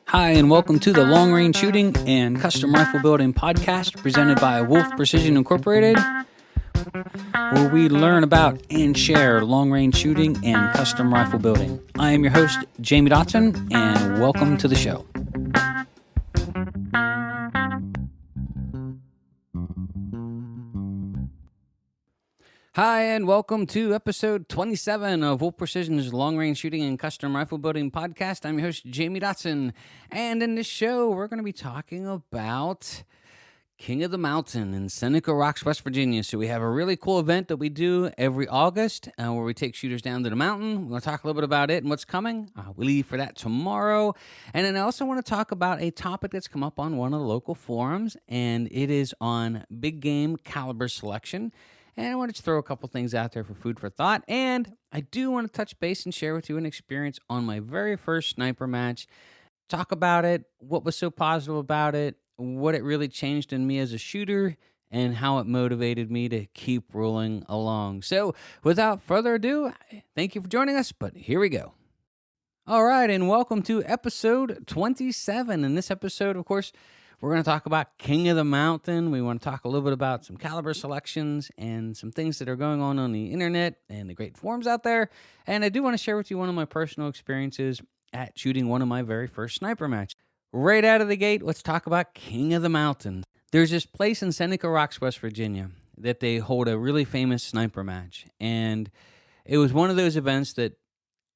Hi, and welcome to the Long Range Shooting and Custom Rifle Building podcast presented by Wolf Precision Incorporated, where we learn about and share long range shooting and custom rifle building. I am your host, Jamie Dotson, and welcome to the show. Hi, and welcome to episode 27 of Wolf Precision's Long Range Shooting and Custom Rifle Building podcast. I'm your host, Jamie Dotson, and in this show, we're going to be talking about King of the Mountain in Seneca Rocks, West Virginia. So we have a really cool event that we do every August where we take shooters down to the mountain. We're going to talk a little bit about it and what's coming. We leave for that tomorrow. And then I also want to talk about a topic that's come up on one of the local forums, and it is on big game caliber selection. And I wanted to throw a couple things out there for food for thought. And I do want to touch base and share with you an experience on my very first sniper match. Talk about it, what was so positive about it, what it really changed in me as a shooter, and how it motivated me to keep rolling along. So without further ado, thank you for joining us, but here we go. All right, and welcome to episode 27. In this episode, of course, we're going to talk about King of the Mountain. We want to talk a little bit about some caliber selections and some things that are going on the internet and the great forums out there. And I do want to share with you one of my personal experiences at shooting one of my very first sniper matches. Right out of the gate, let's talk about King of the Mountain. There's this place in Seneca Rocks, West Virginia, that they hold a really famous sniper match. And it was one of those events that,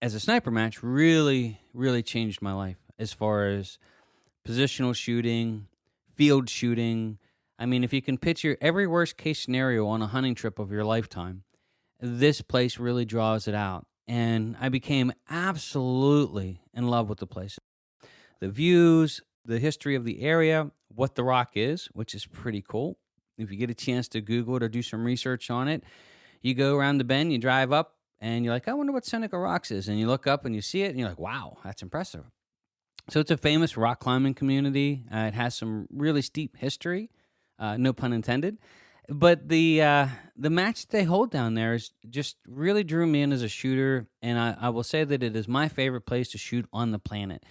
as a sniper match, really, really changed my life as far as positional shooting, field shooting. I mean, if you can picture every worst case scenario on a hunting trip of your lifetime, this place really draws it out. And I became absolutely in love with the place. The views, the history of the area, what the rock is, which is pretty cool. If you get a chance to Google it or do some research on it, you go around the bend, you drive up, and you're like, I wonder what Seneca Rocks is. And you look up and you see it, and you're like, wow, that's impressive. So it's a famous rock climbing community. It has some really steep history, no pun intended. But the match they hold down there is just really drew me in as a shooter, and I will say that it is my favorite place to shoot on the planet.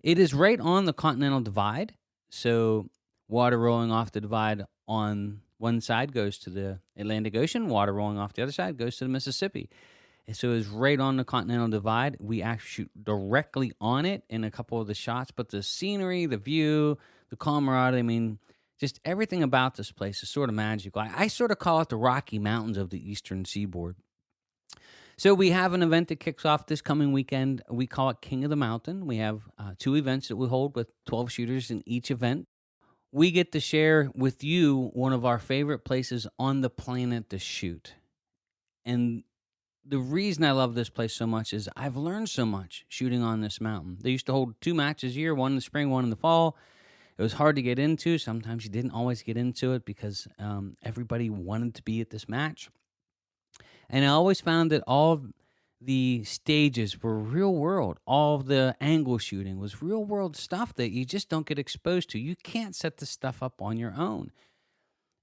It is right on the Continental Divide, so water rolling off the divide on one side goes to the Atlantic Ocean, water rolling off the other side goes to the Mississippi. And so it's right on the Continental Divide. We actually shoot directly on it in a couple of the shots, but the scenery, the view, the camaraderie, I mean, just everything about this place is sort of magical. I sort of call it the Rocky Mountains of the Eastern Seaboard. So we have an event that kicks off this coming weekend. We call it King of the Mountain. We have 2 events that we hold with 12 shooters in each event. We get to share with you one of our favorite places on the planet to shoot. And the reason I love this place so much is I've learned so much shooting on this mountain. They used to hold 2 matches a year, one in the spring, one in the fall. It was hard to get into. Sometimes you didn't always get into it because everybody wanted to be at this match. And I always found that all of the stages were real world. All of the angle shooting was real world stuff that you just don't get exposed to. You can't set this stuff up on your own.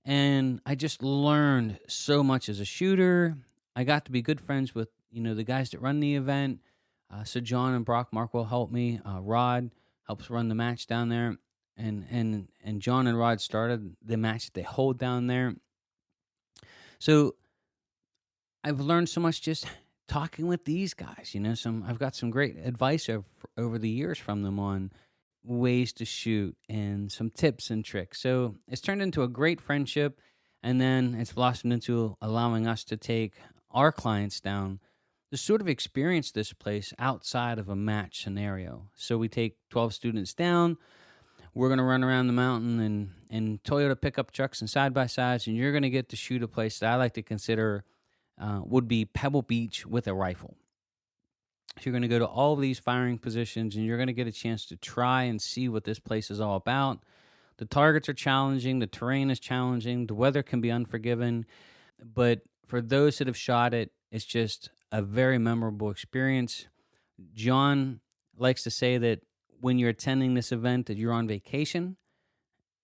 And I just learned so much as a shooter. I got to be good friends with, the guys that run the event. So John and Brock Markwell helped me. Rod helps run the match down there. And John and Rod started the match that they hold down there. So I've learned so much just talking with these guys. I've got some great advice over the years from them on ways to shoot and some tips and tricks. So it's turned into a great friendship, and then it's blossomed into allowing us to take our clients down to sort of experience this place outside of a match scenario. So we take 12 students down. We're going to run around the mountain in Toyota pickup trucks and side-by-sides, and you're going to get to shoot a place that I like to consider would be Pebble Beach with a rifle. So you're going to go to all of these firing positions, and you're going to get a chance to try and see what this place is all about. The targets are challenging. The terrain is challenging. The weather can be unforgiving. But for those that have shot it, it's just a very memorable experience. John likes to say that when you're attending this event that you're on vacation.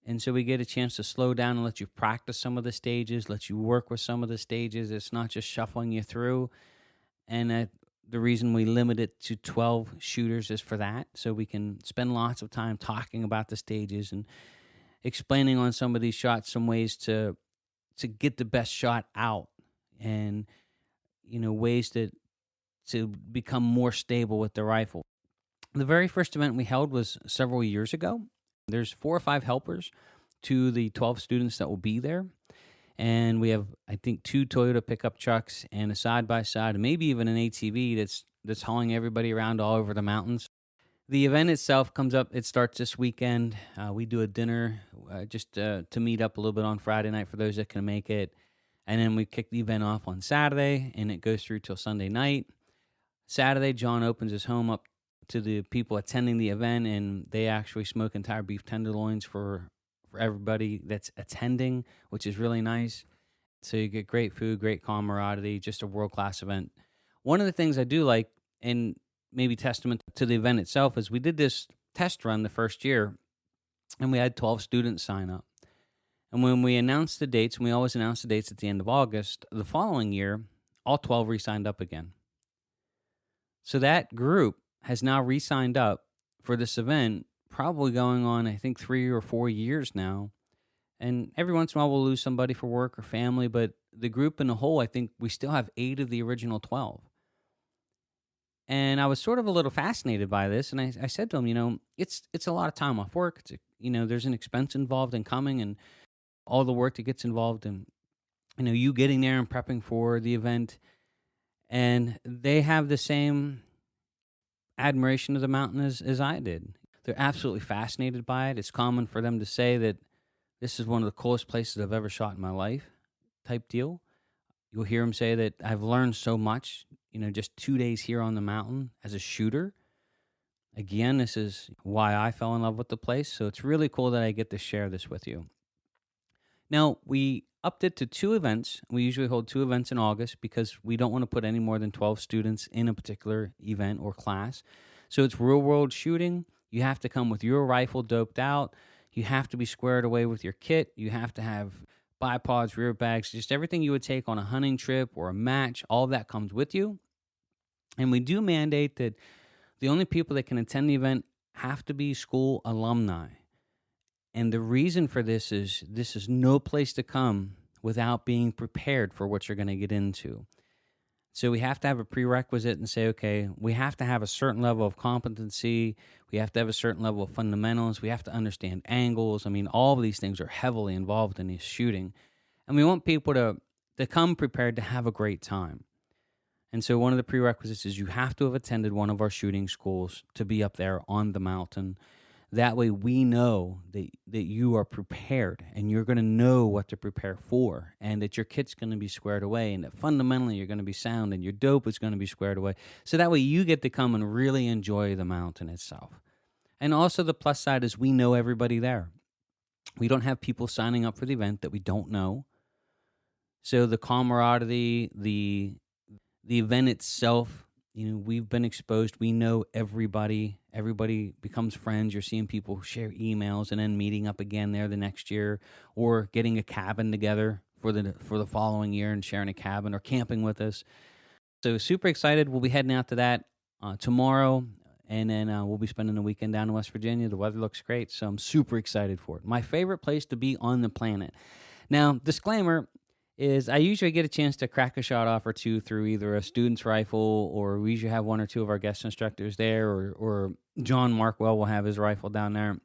And so we get a chance to slow down and let you practice some of the stages, let you work with some of the stages. It's not just shuffling you through. And the reason we limit it to 12 shooters is for that, so we can spend lots of time talking about the stages and explaining on some of these shots, some ways to get the best shot out, and ways to become more stable with the rifle. The very first event we held was several years ago. There's 4 or 5 helpers to the 12 students that will be there. And we have, I think, 2 Toyota pickup trucks and a side-by-side, and maybe even an ATV that's hauling everybody around all over the mountains. The event itself comes up, it starts this weekend. We do a dinner just to meet up a little bit on Friday night for those that can make it. And then we kick the event off on Saturday, and it goes through till Sunday night. Saturday, John opens his home up to the people attending the event, and they actually smoke entire beef tenderloins for everybody that's attending, which is really nice. So you get great food, great camaraderie, just a world-class event. One of the things I do like, and maybe testament to the event itself, is we did this test run the first year, and we had 12 students sign up. And when we announced the dates, and we always announce the dates at the end of August, the following year, all 12 re-signed up again. So that group has now re-signed up for this event, probably going on, I think, 3 or 4 years now. And every once in a while we'll lose somebody for work or family, but the group in the whole, I think we still have 8 of the original 12. And I was sort of a little fascinated by this, and I said to him, it's a lot of time off work. There's an expense involved in coming, and all the work that gets involved in, you getting there and prepping for the event. And they have the same admiration of the mountain as I did. They're absolutely fascinated by it. It's common for them to say that this is one of the coolest places I've ever shot in my life, type deal. You'll hear them say that I've learned so much, just 2 days here on the mountain as a shooter. Again, this is why I fell in love with the place. So it's really cool that I get to share this with you. Now, we upped it to 2 events. We usually hold 2 events in August because we don't want to put any more than 12 students in a particular event or class. So it's real-world shooting. You have to come with your rifle doped out. You have to be squared away with your kit. You have to have bipods, rear bags, just everything you would take on a hunting trip or a match. All of that comes with you. And we do mandate that the only people that can attend the event have to be school alumni. And the reason for this is no place to come without being prepared for what you're going to get into. So we have to have a prerequisite and say, okay, we have to have a certain level of competency. We have to have a certain level of fundamentals. We have to understand angles. All of these things are heavily involved in this shooting. And we want people to come prepared to have a great time. And so one of the prerequisites is you have to have attended one of our shooting schools to be up there on the mountain. That way we know that you are prepared, and you're going to know what to prepare for, and that your kit's going to be squared away, and that fundamentally you're going to be sound, and your dope is going to be squared away. So that way you get to come and really enjoy the mountain itself. And also the plus side is we know everybody there. We don't have people signing up for the event that we don't know. So the camaraderie, the event itself, we've been exposed. We know everybody. Everybody becomes friends. You're seeing people share emails and then meeting up again there the next year, or getting a cabin together for the following year and sharing a cabin or camping with us. So super excited. We'll be heading out to that tomorrow, and then we'll be spending the weekend down in West Virginia. The weather looks great, so I'm super excited for it. My favorite place to be on the planet. Now, disclaimer is I usually get a chance to crack a shot off or two through either a student's rifle, or we usually have 1 or 2 of our guest instructors there, or John Markwell will have his rifle down there.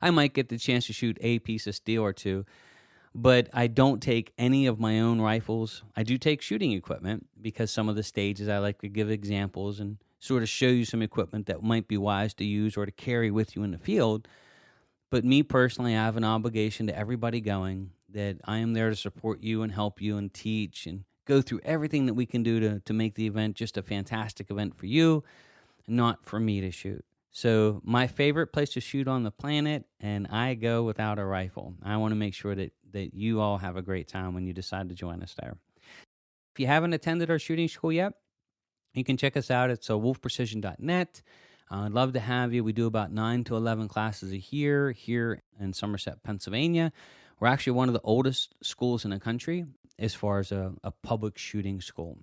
I might get the chance to shoot a piece of steel or 2, but I don't take any of my own rifles. I do take shooting equipment because some of the stages I like to give examples and sort of show you some equipment that might be wise to use or to carry with you in the field. But me personally, I have an obligation to everybody going that I am there to support you and help you and teach and go through everything that we can do to make the event just a fantastic event for you, not for me to shoot. So my favorite place to shoot on the planet, and I go without a rifle. I want to make sure that you all have a great time when you decide to join us there. If you haven't attended our shooting school yet, you can check us out at wolfprecision.net. I'd love to have you. We do about 9 to 11 classes a year here in Somerset, Pennsylvania. We're actually one of the oldest schools in the country as far as a public shooting school.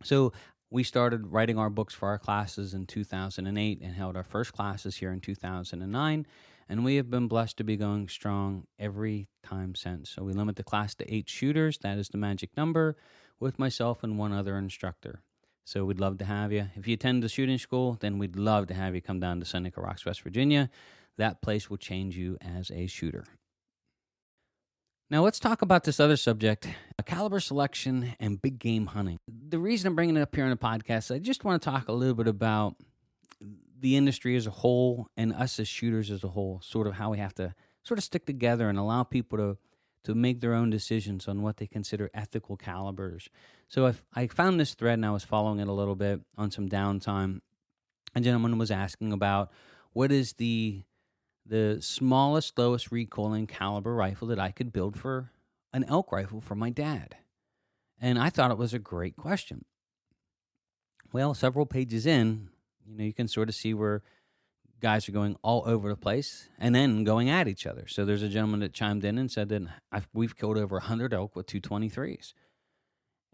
So We started writing our books for our classes in 2008 and held our first classes here in 2009. And we have been blessed to be going strong every time since. So we limit the class to 8 shooters. That is the magic number, with myself and one other instructor. So we'd love to have you. If you attend the shooting school, then we'd love to have you come down to Seneca Rocks, West Virginia. That place will change you as a shooter. Now let's talk about this other subject, caliber selection and big game hunting. The reason I'm bringing it up here on the podcast, I just want to talk a little bit about the industry as a whole and us as shooters as a whole, sort of how we have to sort of stick together and allow people to make their own decisions on what they consider ethical calibers. So I found this thread and I was following it a little bit on some downtime. A gentleman was asking about what is the smallest, lowest recoiling caliber rifle that I could build for an elk rifle for my dad. And I thought it was a great question. Well, several pages in, you can sort of see where guys are going all over the place and then going at each other. So there's a gentleman that chimed in and said that we've killed over 100 elk with 223s.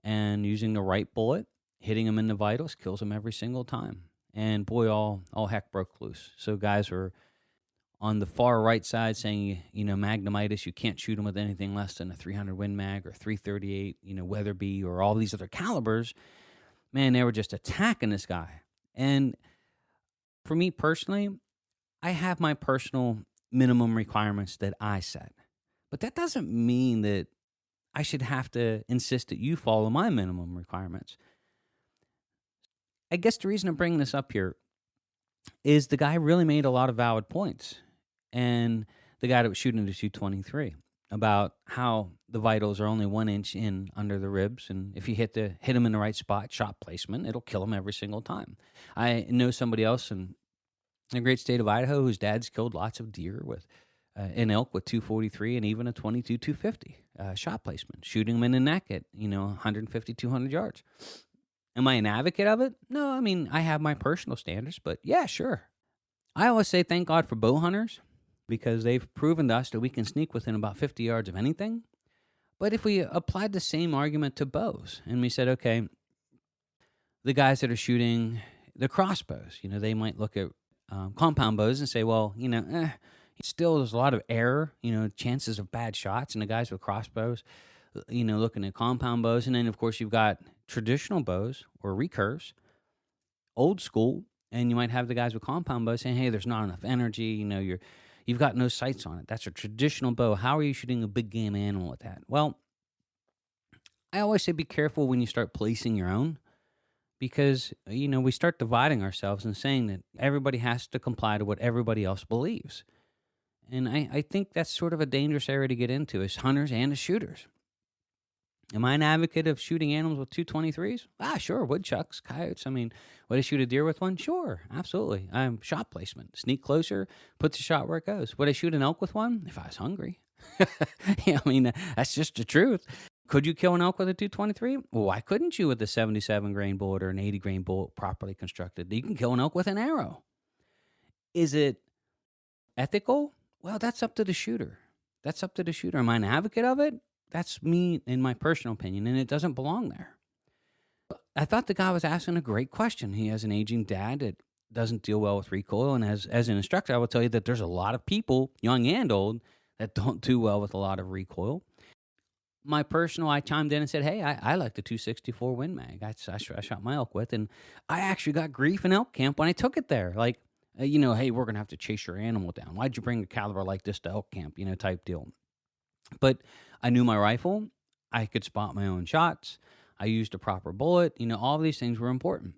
And using the right bullet, hitting them in the vitals, kills them every single time. And boy, all heck broke loose. So guys were on the far right side saying, Magnum-itis, you can't shoot them with anything less than a 300 Win Mag or 338, Weatherby or all these other calibers. Man, they were just attacking this guy. And for me personally, I have my personal minimum requirements that I set. But that doesn't mean that I should have to insist that you follow my minimum requirements. I guess the reason I'm bringing this up here is the guy really made a lot of valid points. And the guy that was shooting the 223 about how the vitals are only 1 inch in under the ribs. And if you hit him in the right spot, shot placement, it'll kill him every single time. I know somebody else in the great state of Idaho whose dad's killed lots of deer with an elk with 243 and even a 22 250 shot placement, shooting them in the neck at 150 200 yards. Am I an advocate of it? No, I mean, I have my personal standards, but yeah, sure. I always say thank God for bow hunters, because they've proven to us that we can sneak within about 50 yards of anything. But if we applied the same argument to bows and we said, okay, the guys that are shooting the crossbows, they might look at compound bows and say, well, still there's a lot of error, chances of bad shots. And the guys with crossbows, looking at compound bows. And then, of course, you've got traditional bows or recurves, old school. And you might have the guys with compound bows saying, hey, there's not enough energy, you've got no sights on it. That's a traditional bow. How are you shooting a big game animal with that? Well, I always say be careful when you start placing your own, because, we start dividing ourselves and saying that everybody has to comply to what everybody else believes. And I think that's sort of a dangerous area to get into as hunters and as shooters. Am I an advocate of shooting animals with 223s? Sure. Woodchucks, coyotes. I mean, would I shoot a deer with one? Sure. Absolutely. Shot placement. Sneak closer, put the shot where it goes. Would I shoot an elk with one? If I was hungry. That's just the truth. Could you kill an elk with a 223? Well, why couldn't you with a 77 grain bullet or an 80 grain bullet properly constructed? You can kill an elk with an arrow. Is it ethical? Well, that's up to the shooter. Am I an advocate of it? That's me in my personal opinion, and it doesn't belong there. I thought the guy was asking a great question. He has an aging dad that doesn't deal well with recoil, and as an instructor, I will tell you that there's a lot of people, young and old, that don't do well with a lot of recoil. I chimed in and said, hey, I like the 264 Win Mag. I shot my elk with, and I actually got grief in elk camp when I took it there. Like, hey, we're going to have to chase your animal down. Why'd you bring a caliber like this to elk camp, type deal. But I knew my rifle. I could spot my own shots. I used a proper bullet. All of these things were important.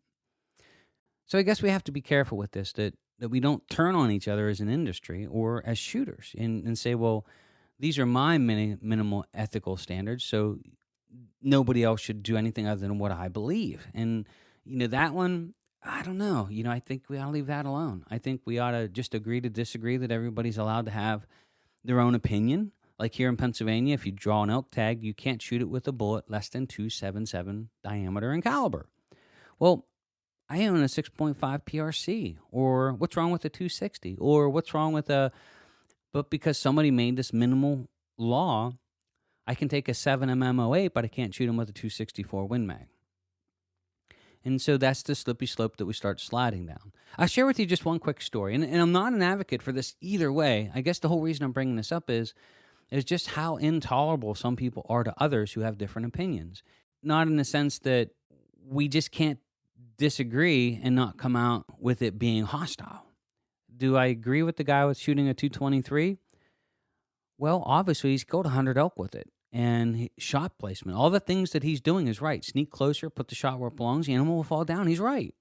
So I guess we have to be careful with this, that we don't turn on each other as an industry or as shooters and say, well, these are my minimal ethical standards, so nobody else should do anything other than what I believe. And, that one, I don't know. I think we ought to leave that alone. I think we ought to just agree to disagree, that everybody's allowed to have their own opinion. Like here in Pennsylvania, if you draw an elk tag, you can't shoot it with a bullet less than 277 diameter and caliber. Well, I own a 6.5 PRC, or what's wrong with a 260, or what's wrong with but because somebody made this minimal law, I can take a 7mm 08, but I can't shoot them with a 264 Win Mag. And so that's the slippery slope that we start sliding down. I'll share with you just one quick story. And I'm not an advocate for this either way. I guess the whole reason I'm bringing this up is just how intolerable some people are to others who have different opinions. Not in the sense that we just can't disagree and not come out with it being hostile. Do I agree with the guy with shooting a 223? Well, obviously, he's killed 100 elk with it. And shot placement, all the things that he's doing is right. Sneak closer, put the shot where it belongs, the animal will fall down. He's right.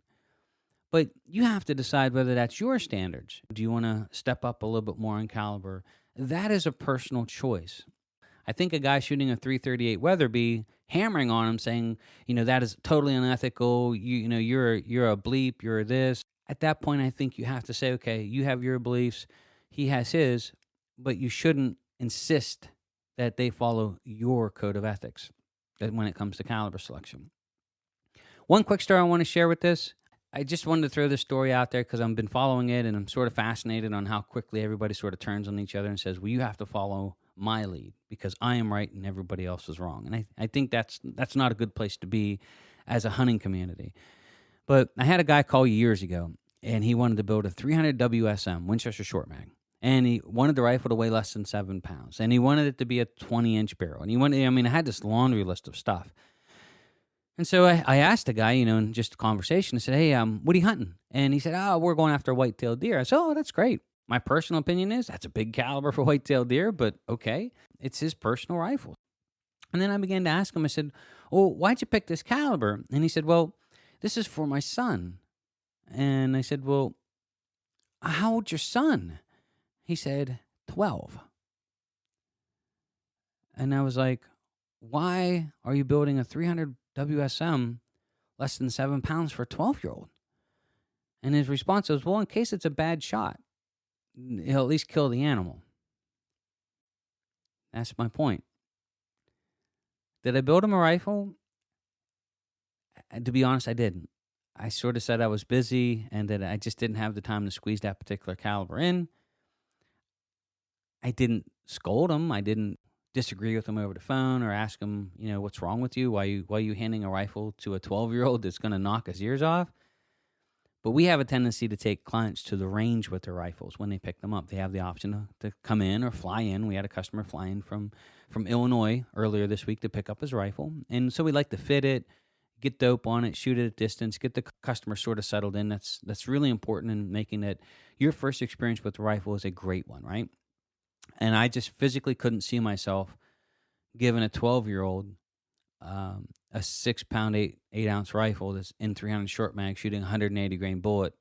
But you have to decide whether that's your standards. Do you want to step up a little bit more in caliber? That is a personal choice. I think a guy shooting a 338 Weatherby, hammering on him, saying, that is totally unethical. You're a bleep. You're this. At that point, I think you have to say, okay, you have your beliefs, he has his, but you shouldn't insist that they follow your code of ethics when it comes to caliber selection. One quick story I want to share with this. I just wanted to throw this story out there because I've been following it and I'm sort of fascinated on how quickly everybody sort of turns on each other and says, well, you have to follow my lead because I am right and everybody else is wrong. And I think that's not a good place to be as a hunting community. But I had a guy call years ago and he wanted to build a 300 WSM, Winchester Short Mag. And he wanted the rifle to weigh less than 7 pounds. And he wanted it to be a 20-inch barrel. And I had this laundry list of stuff. And so I asked the guy, in just a conversation, I said, hey, what are you hunting? And he said, we're going after a white-tailed deer. I said, oh, that's great. My personal opinion is that's a big caliber for white-tailed deer, but okay, it's his personal rifle. And then I began to ask him, I said, well, why'd you pick this caliber? And he said, well, this is for my son. And I said, well, how old's your son? He said, 12. And I was like, why are you building a 300 WSM less than 7 pounds for a 12-year-old? And his response was, well, in case it's a bad shot, he'll at least kill the animal. That's my point. Did I build him a rifle? To be honest, I didn't. I sort of said I was busy and that I just didn't have the time to squeeze that particular caliber in. I didn't scold him. I didn't disagree with him over the phone or ask him, what's wrong with you? Why are you handing a rifle to a 12-year-old that's going to knock his ears off? But we have a tendency to take clients to the range with their rifles when they pick them up. They have the option to come in or fly in. We had a customer fly in from Illinois earlier this week to pick up his rifle. And so we like to fit it, get dope on it, shoot it at distance, get the customer sort of settled in. That's really important in making it your first experience with the rifle is a great one, right? And I just physically couldn't see myself giving a 12-year-old a 6-pound, 8-ounce rifle that's in 300 short mag shooting 180 grain bullet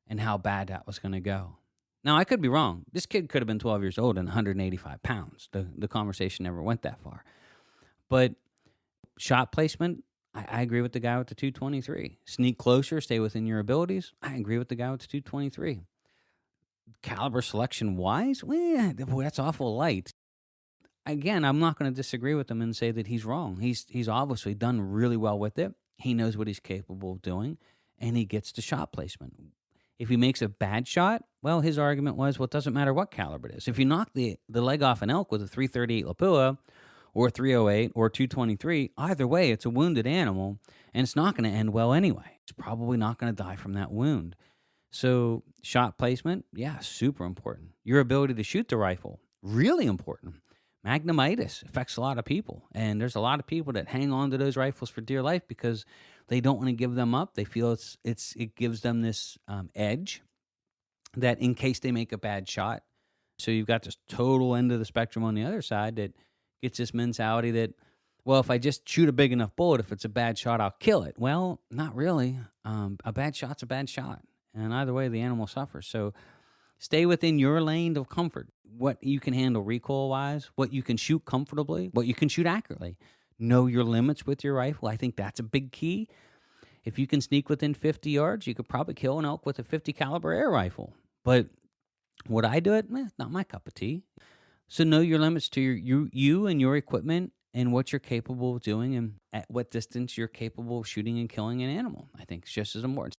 and how bad that was going to go. Now, I could be wrong. This kid could have been 12 years old and 185 pounds. The conversation never went that far. But shot placement, I agree with the guy with the 223. Sneak closer, stay within your abilities. I agree with the guy with the 223. Caliber selection wise, boy, that's awful light. Again, I'm not going to disagree with him and say that he's wrong. He's obviously done really well with it. He knows what he's capable of doing, and he gets to shot placement. If he makes a bad shot, well, his argument was, well, it doesn't matter what caliber it is. If you knock the leg off an elk with a 338 Lapua or 308 or 223, either way, it's a wounded animal, and it's not going to end well anyway. It's probably not going to die from that wound. So shot placement, yeah, super important. Your ability to shoot the rifle, really important. Magnum-itis affects a lot of people, and there's a lot of people that hang on to those rifles for dear life because they don't want to give them up. They feel it gives them this edge that in case they make a bad shot. So you've got this total end of the spectrum on the other side that gets this mentality that, well, if I just shoot a big enough bullet, if it's a bad shot, I'll kill it. Well, not really. A bad shot's a bad shot. And either way, the animal suffers. So stay within your lane of comfort. What you can handle recoil-wise, what you can shoot comfortably, what you can shoot accurately. Know your limits with your rifle. I think that's a big key. If you can sneak within 50 yards, you could probably kill an elk with a 50 caliber air rifle. But would I do it? Not my cup of tea. So know your limits to you and your equipment and what you're capable of doing and at what distance you're capable of shooting and killing an animal. I think it's just as important.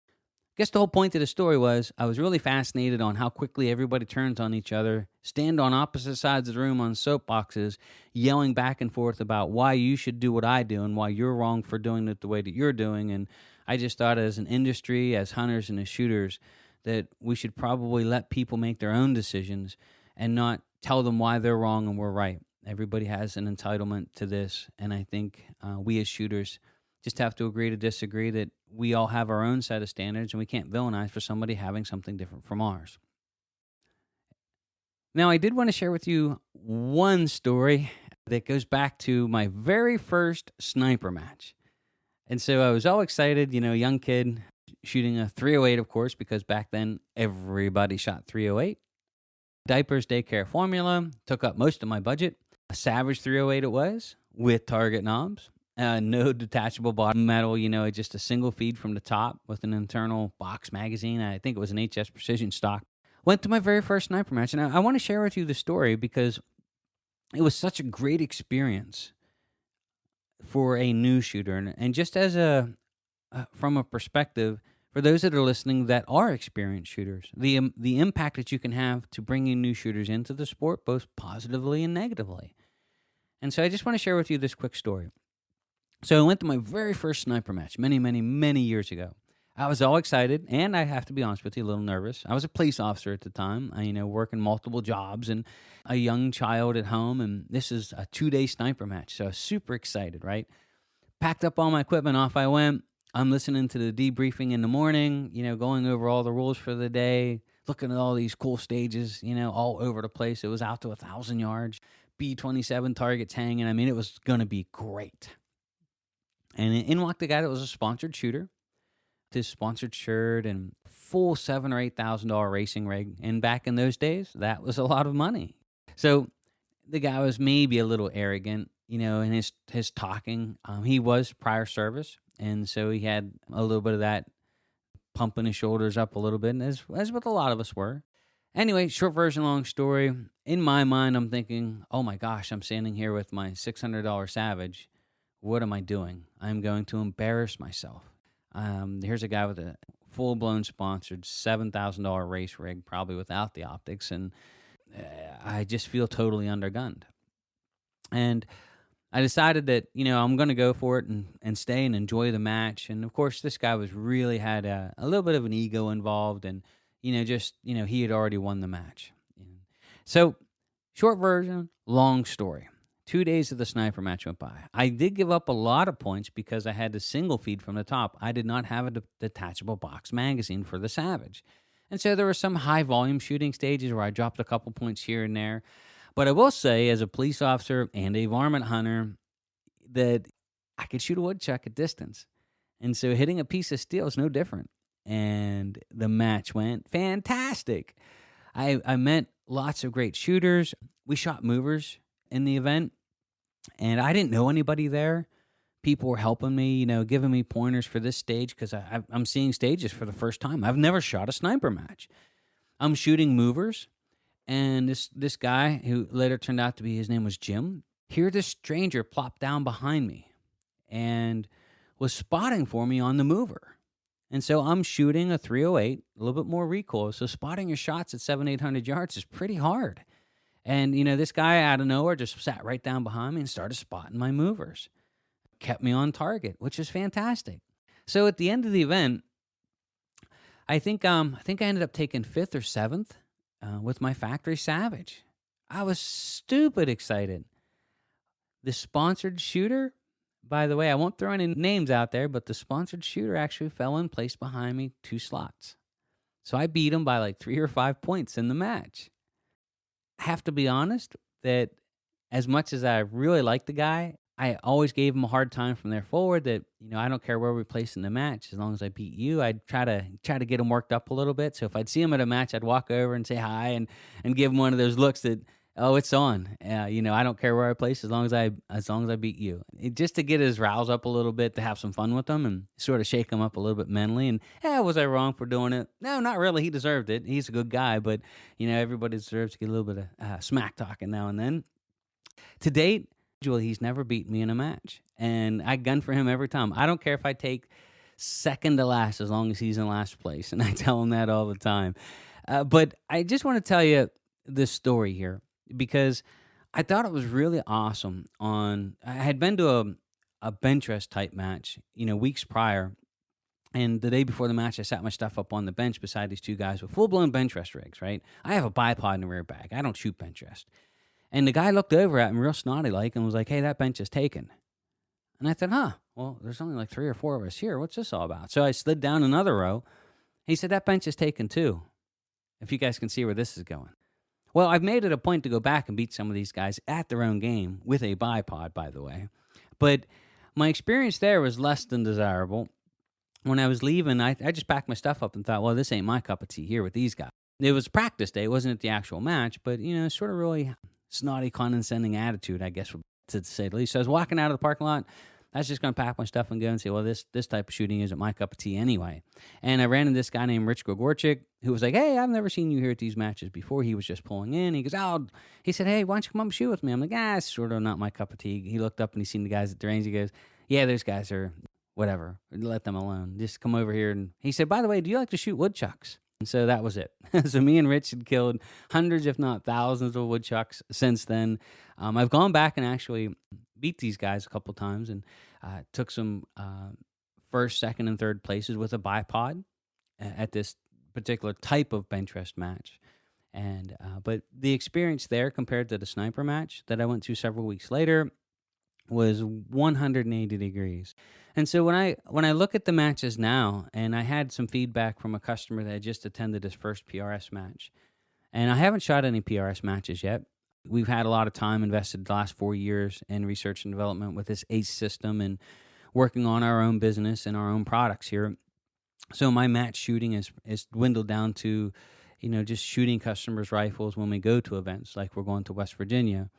I guess the whole point of the story was I was really fascinated on how quickly everybody turns on each other, stand on opposite sides of the room on soapboxes, yelling back and forth about why you should do what I do and why you're wrong for doing it the way that you're doing. And I just thought as an industry, as hunters and as shooters, that we should probably let people make their own decisions and not tell them why they're wrong and we're right. Everybody has an entitlement to this, and I think we as shooters just have to agree to disagree, that we all have our own set of standards and we can't villainize for somebody having something different from ours. Now, I did want to share with you one story that goes back to my very first sniper match. And so I was all excited, young kid shooting a 308, of course, because back then everybody shot 308. Diapers Daycare Formula took up most of my budget. A Savage 308 it was, with target knobs. No detachable bottom metal, just a single feed from the top with an internal box magazine. I think it was an HS Precision stock. Went to my very first sniper match, and I want to share with you the story because it was such a great experience for a new shooter. And just as from a perspective, for those that are listening that are experienced shooters, the impact that you can have to bringing new shooters into the sport, both positively and negatively. And so I just want to share with you this quick story. So I went to my very first sniper match many, many, many years ago. I was all excited, and I have to be honest with you, a little nervous. I was a police officer at the time, working multiple jobs and a young child at home, and this is a 2-day sniper match, so I was super excited, right? Packed up all my equipment, off I went. I'm listening to the debriefing in the morning, going over all the rules for the day, looking at all these cool stages, all over the place. It was out to 1,000 yards, B-27 targets hanging. It was going to be great. And in walked the guy that was a sponsored shooter, his sponsored shirt and full $7,000 or $8,000 racing rig. And back in those days, that was a lot of money. So the guy was maybe a little arrogant, in his talking. He was prior service, and so he had a little bit of that pumping his shoulders up a little bit, as with a lot of us were. Anyway, short version, long story. In my mind, I'm thinking, oh my gosh, I'm standing here with my $600 Savage. What am I doing? I'm going to embarrass myself. Here's a guy with a full-blown sponsored $7,000 race rig, probably without the optics, and I just feel totally undergunned. And I decided that, I'm going to go for it and stay and enjoy the match. And, of course, this guy really had a little bit of an ego involved, and, he had already won the match. So, short version, long story. 2 days of the sniper match went by. I did give up a lot of points because I had the single feed from the top. I did not have a detachable box magazine for the Savage. And so there were some high volume shooting stages where I dropped a couple points here and there. But I will say, as a police officer and a varmint hunter, that I could shoot a woodchuck at distance. And so hitting a piece of steel is no different. And the match went fantastic. I met lots of great shooters. We shot movers in the event, and I didn't know anybody there. People were helping me, giving me pointers for this stage because I'm seeing stages for the first time. I've never shot a sniper match. I'm shooting movers, and this guy, who later turned out to be, his name was Jim, here this stranger plopped down behind me and was spotting for me on the mover. And so I'm shooting a 308, a little bit more recoil, so spotting your shots at 700-800 yards is pretty hard. And, this guy out of nowhere just sat right down behind me and started spotting my movers. Kept me on target, which is fantastic. So at the end of the event, I think I ended up taking 5th or 7th with my factory Savage. I was stupid excited. The sponsored shooter, by the way, I won't throw any names out there, but the sponsored shooter actually fell in place behind me 2 slots. So I beat him by like 3 or 5 points in the match. I have to be honest that as much as I really like the guy, I always gave him a hard time from there forward that, I don't care where we place in the match. As long as I beat you, I'd try to get him worked up a little bit. So if I'd see him at a match, I'd walk over and say hi and give him one of those looks that, oh, it's on. I don't care where I place as long as I beat you. Just to get his rouse up a little bit, to have some fun with him and sort of shake him up a little bit mentally. And was I wrong for doing it? No, not really. He deserved it. He's a good guy, but everybody deserves to get a little bit of smack talking now and then. To date, he's never beaten me in a match, and I gun for him every time. I don't care if I take second to last as long as he's in last place, and I tell him that all the time. But I just want to tell you this story here, because I thought it was really awesome. I had been to a bench rest type match, weeks prior, And the day before the match, I sat my stuff up on the bench beside these two guys with full-blown bench rest rigs, right? I have a bipod in the rear bag. I don't shoot bench rest. And the guy looked over at me real snotty-like and was like, hey, that bench is taken. And I thought, well, there's only like 3 or 4 of us here. What's this all about? So I slid down another row. He said, that bench is taken too, if you guys can see where this is going. Well, I've made it a point to go back and beat some of these guys at their own game with a bipod, by the way. But my experience there was less than desirable. When I was leaving, I just packed my stuff up and thought, well, this ain't my cup of tea here with these guys. It was practice day. It wasn't at the actual match, but, sort of really snotty, condescending attitude, I guess, to say the least. So I was walking out of the parking lot. I was just going to pack my stuff and go and say, well, this type of shooting isn't my cup of tea anyway. And I ran into this guy named Rich Gregorczyk, who was like, hey, I've never seen you here at these matches before. He was just pulling in. He goes, he said, hey, why don't you come up and shoot with me? I'm like, it's sort of not my cup of tea. He looked up and he seen the guys at the range. He goes, yeah, those guys are whatever. Let them alone. Just come over here. And he said, by the way, do you like to shoot woodchucks? And so that was it. So me and Rich had killed hundreds, if not thousands, of woodchucks since then. I've gone back and actually beat these guys a couple times and took some first, second, and third places with a bipod at this particular type of bench rest match. And but the experience there compared to the sniper match that I went to several weeks later was 180 degrees. And so when I look at the matches now, and I had some feedback from a customer that had just attended his first PRS match, and I haven't shot any PRS matches yet. We've had a lot of time invested the last 4 years in research and development with this ACE system and working on our own business and our own products here. So my match shooting is dwindled down to, just shooting customers' rifles when we go to events like we're going to West Virginia.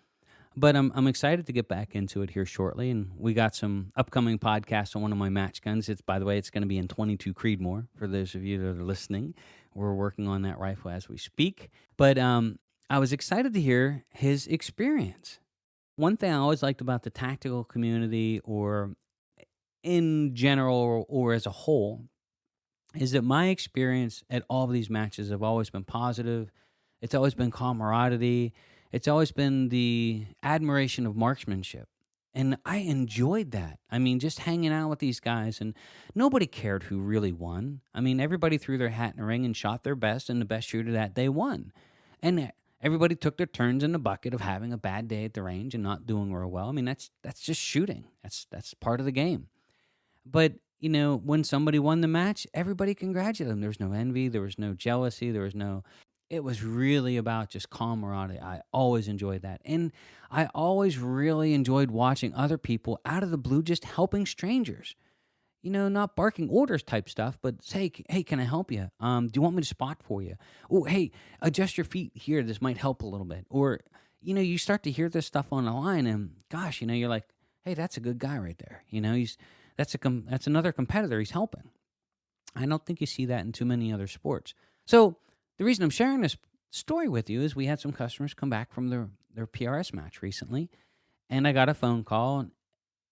But I'm excited to get back into it here shortly, and we got some upcoming podcasts on one of my match guns. By the way, it's going to be in 22 Creedmoor for those of you that are listening. We're working on that rifle as we speak. But I was excited to hear his experience. One thing I always liked about the tactical community, or in general or as a whole, is that my experience at all of these matches have always been positive. It's always been camaraderie. It's always been the admiration of marksmanship. And I enjoyed that. I mean, just hanging out with these guys, and nobody cared who really won. I mean, everybody threw their hat in the ring and shot their best, and the best shooter that day won. And everybody took their turns in the bucket of having a bad day at the range and not doing real well. I mean, that's just shooting. That's part of the game. But, when somebody won the match, everybody congratulated them. There was no envy. There was no jealousy. It was really about just camaraderie. I always enjoyed that. And I always really enjoyed watching other people out of the blue just helping strangers. Not barking orders type stuff, but say, hey, can I help you? Do you want me to spot for you? Oh, hey, adjust your feet here. This might help a little bit. Or, you start to hear this stuff on the line, and gosh, you're like, hey, that's a good guy right there. That's another competitor. He's helping. I don't think you see that in too many other sports. So the reason I'm sharing this story with you is we had some customers come back from their PRS match recently, and I got a phone call,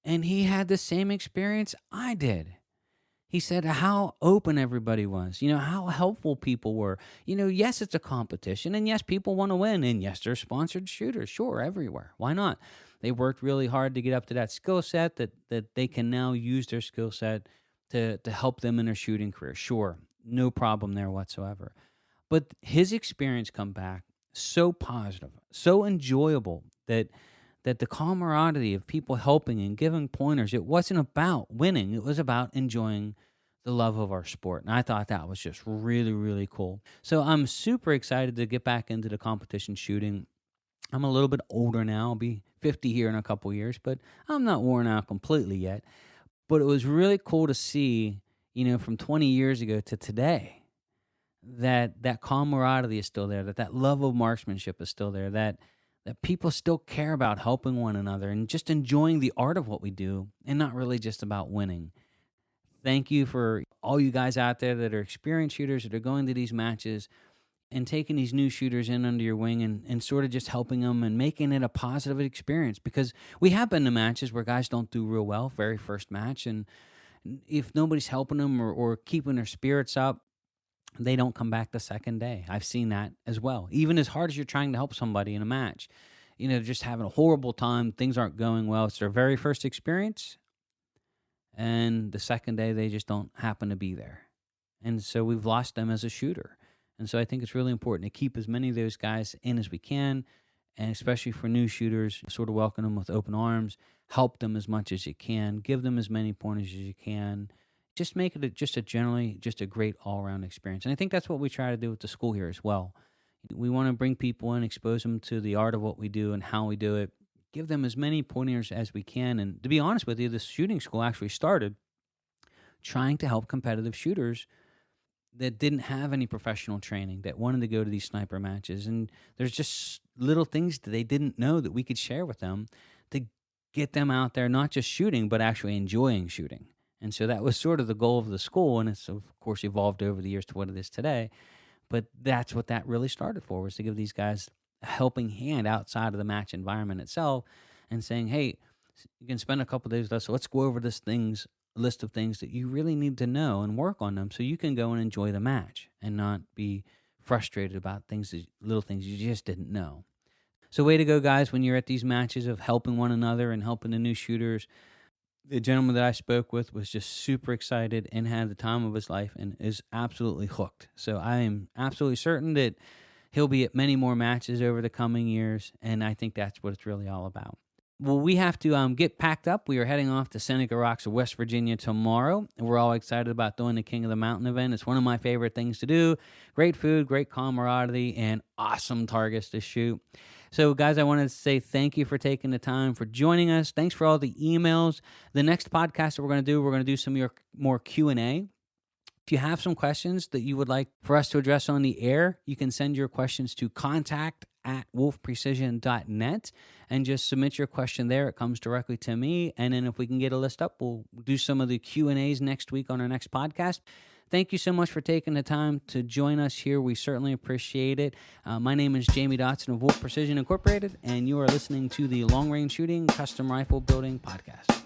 and he had the same experience I did. He said how open everybody was, how helpful people were. Yes, it's a competition, and yes, people want to win, and yes, they're sponsored shooters, sure, everywhere. Why not? They worked really hard to get up to that skill set that they can now use their skill set to help them in their shooting career. Sure, no problem there whatsoever. But his experience come back so positive, so enjoyable that the camaraderie of people helping and giving pointers, it wasn't about winning. It was about enjoying the love of our sport. And I thought that was just really, really cool. So I'm super excited to get back into the competition shooting. I'm a little bit older now. I'll be 50 here in a couple years, but I'm not worn out completely yet. But it was really cool to see, from 20 years ago to today, that camaraderie is still there, that love of marksmanship is still there, that people still care about helping one another and just enjoying the art of what we do and not really just about winning. Thank you for all you guys out there that are experienced shooters that are going to these matches and taking these new shooters in under your wing and sort of just helping them and making it a positive experience, because we have been to matches where guys don't do real well very first match, and if nobody's helping them or keeping their spirits up, they don't come back the second day. I've seen that as well. Even as hard as you're trying to help somebody in a match, just having a horrible time, things aren't going well. It's their very first experience, and the second day they just don't happen to be there. And so we've lost them as a shooter. And so I think it's really important to keep as many of those guys in as we can, and especially for new shooters, sort of welcome them with open arms, help them as much as you can, give them as many pointers as you can. Just make it just a great all-around experience. And I think that's what we try to do with the school here as well. We want to bring people in, expose them to the art of what we do and how we do it, give them as many pointers as we can. And to be honest with you, this shooting school actually started trying to help competitive shooters that didn't have any professional training, that wanted to go to these sniper matches. And there's just little things that they didn't know that we could share with them to get them out there, not just shooting, but actually enjoying shooting. And so that was sort of the goal of the school, and it's, of course, evolved over the years to what it is today. But that's what that really started for, was to give these guys a helping hand outside of the match environment itself and saying, hey, you can spend a couple days with us, so let's go over list of things that you really need to know and work on them so you can go and enjoy the match and not be frustrated about little things you just didn't know. So way to go, guys, when you're at these matches of helping one another and helping the new shooters. The gentleman that I spoke with was just super excited and had the time of his life and is absolutely hooked. So I am absolutely certain that he'll be at many more matches over the coming years, and I think that's what it's really all about. Well, we have to get packed up. We are heading off to Seneca Rocks, West Virginia tomorrow. We're all excited about doing the King of the Mountain event. It's one of my favorite things to do. Great food, great camaraderie, and awesome targets to shoot. So, guys, I wanted to say thank you for taking the time, for joining us. Thanks for all the emails. The next podcast that we're going to do some more Q&A. If you have some questions that you would like for us to address on the air, you can send your questions to contact@wolfprecision.net and just submit your question there. It comes directly to me. And then if we can get a list up, we'll do some of the Q&As next week on our next podcast. Thank you so much for taking the time to join us here. We certainly appreciate it. My name is Jamie Dotson of Wolf Precision Incorporated, and you are listening to the Long Range Shooting Custom Rifle Building Podcast.